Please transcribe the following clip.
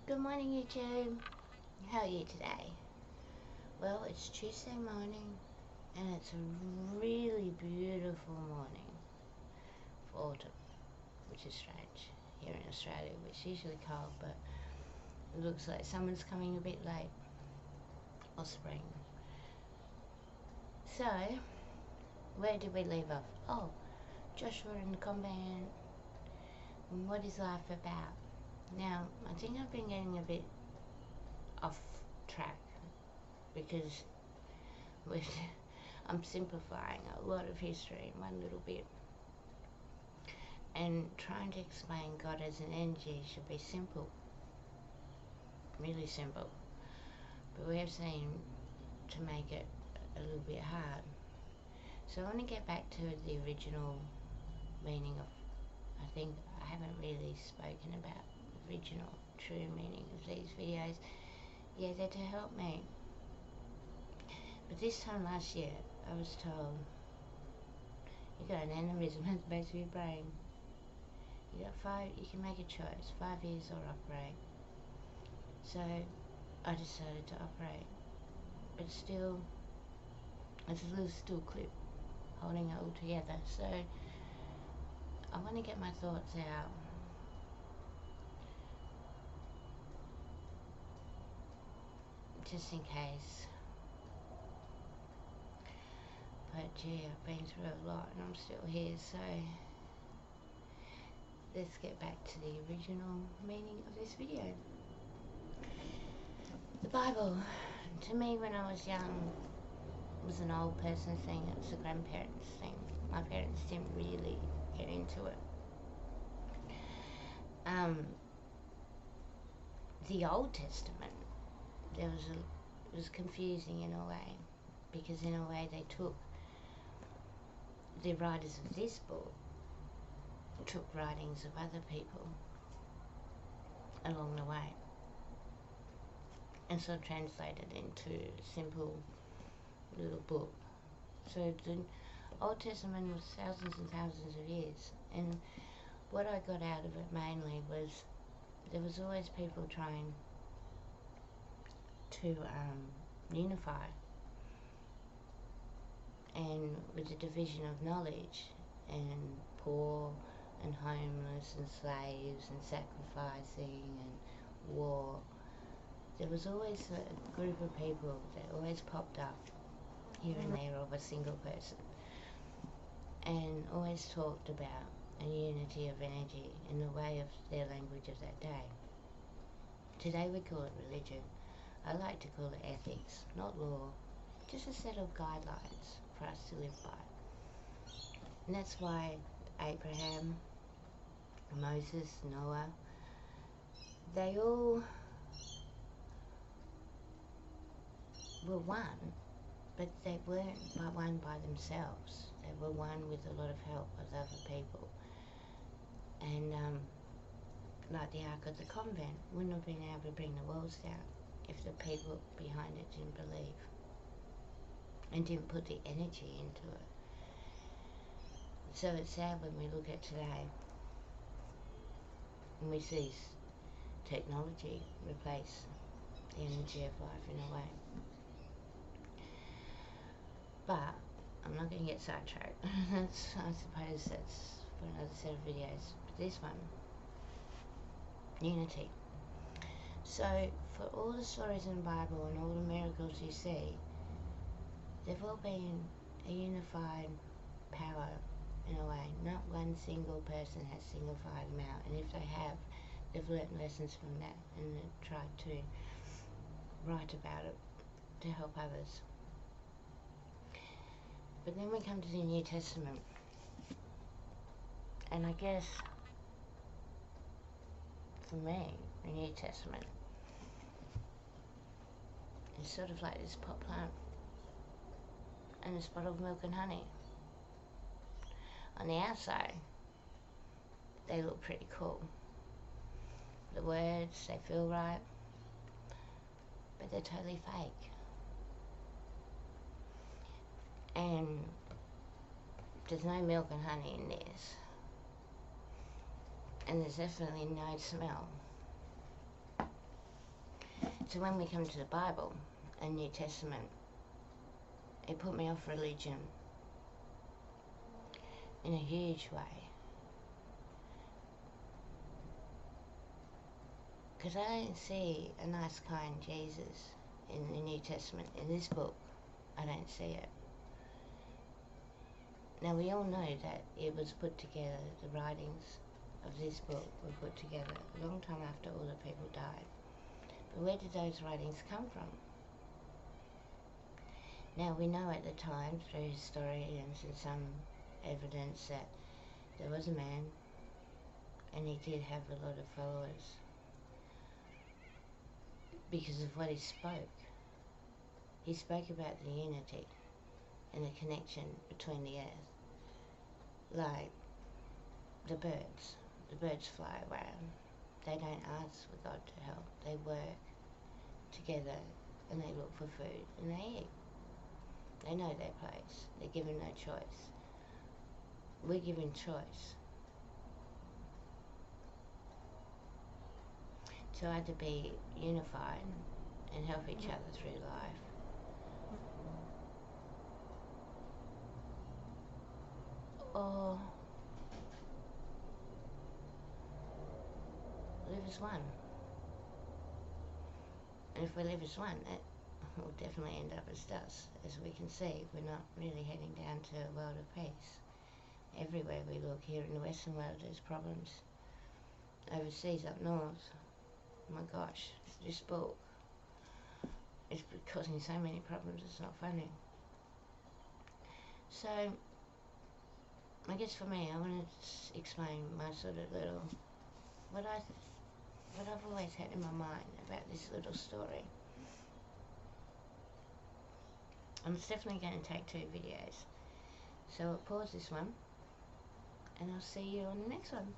Good morning, YouTube. How are you today? Well, it's Tuesday morning and it's a really beautiful morning for autumn, which is strange here in Australia, which is usually cold, but it looks like summer's coming a bit late, or spring. So, where did we leave off? Oh, Joshua in the convent. What is life about? Now, I think I've been getting a bit off track because I'm simplifying a lot of history in one little bit, and trying to explain God as an energy should be simple, really simple, but we have seen to make it a little bit hard. So I want to get back to the original meaning of, I think I haven't really spoken about the original true meaning of these videos. Yeah, they're to help me. But this time last year, I was told, you got an aneurysm at the base of your brain. You can make a choice, 5 years or operate. So I decided to operate. But still, it's a little still clip holding it all together. So I want to get my thoughts out. Just in case. But gee, I've been through a lot and I'm still here, so let's get back to the original meaning of this video. The Bible, to me when I was young, was an old person thing. It was a grandparents thing. My parents didn't really get into it. The Old Testament, it was confusing in a way, because in a way they took the writers of this book, took writings of other people along the way and sort of translated into a simple little book. So the Old Testament was thousands and thousands of years, and what I got out of it mainly was there was always people trying to unify, and with the division of knowledge, and poor and homeless and slaves and sacrificing and war, there was always a group of people that always popped up here and there of a single person, and always talked about a unity of energy in the way of their language of that day. Today we call it religion. I like to call it ethics, not law, just a set of guidelines for us to live by. And that's why Abraham, Moses, Noah, they all were one, but they weren't one by themselves. They were one with a lot of help of other people. And like the Ark of the Convent wouldn't have been able to bring the walls down if the people behind it didn't believe and didn't put the energy into it. So it's sad when we look at today and we see technology replace the energy of life in a way. But I'm not going to get sidetracked. I suppose that's for another set of videos. But this one, unity. So for all the stories in the Bible and all the miracles you see, they've all been a unified power in a way. Not one single person has signified them out, and if they have, they've learnt lessons from that and they've tried to write about it to help others. But then we come to the New Testament, and I guess for me, the New Testament is sort of like this pot plant and this bottle of milk and honey. On the outside, they look pretty cool. The words, they feel right, but they're totally fake. And there's no milk and honey in this. And there's definitely no smell. So when we come to the Bible and New Testament, it put me off religion in a huge way. Because I don't see a nice, kind Jesus in the New Testament. In this book, I don't see it. Now, we all know that it was put together, the writings of this book were put together a long time after all the people died. But where did those writings come from? Now, we know at the time, through historians and some evidence, that there was a man and he did have a lot of followers because of what he spoke. He spoke about the unity and the connection between the earth. Like the birds. The birds fly around. They don't ask for God to help. They work together and they look for food and they eat. They know their place. They're given no choice. We're given choice. To either be unified and help each other through life, or live as one. And if we live as one, that will definitely end up as dust. As we can see, we're not really heading down to a world of peace. Everywhere we look here in the Western world, there's problems. Overseas, up north, oh my gosh, this book is causing so many problems, it's not funny. So, I guess for me, I want to explain my sort of little, what I've always had in my mind about this little story. And it's definitely going to take 2 videos. So I'll pause this one, and I'll see you on the next one.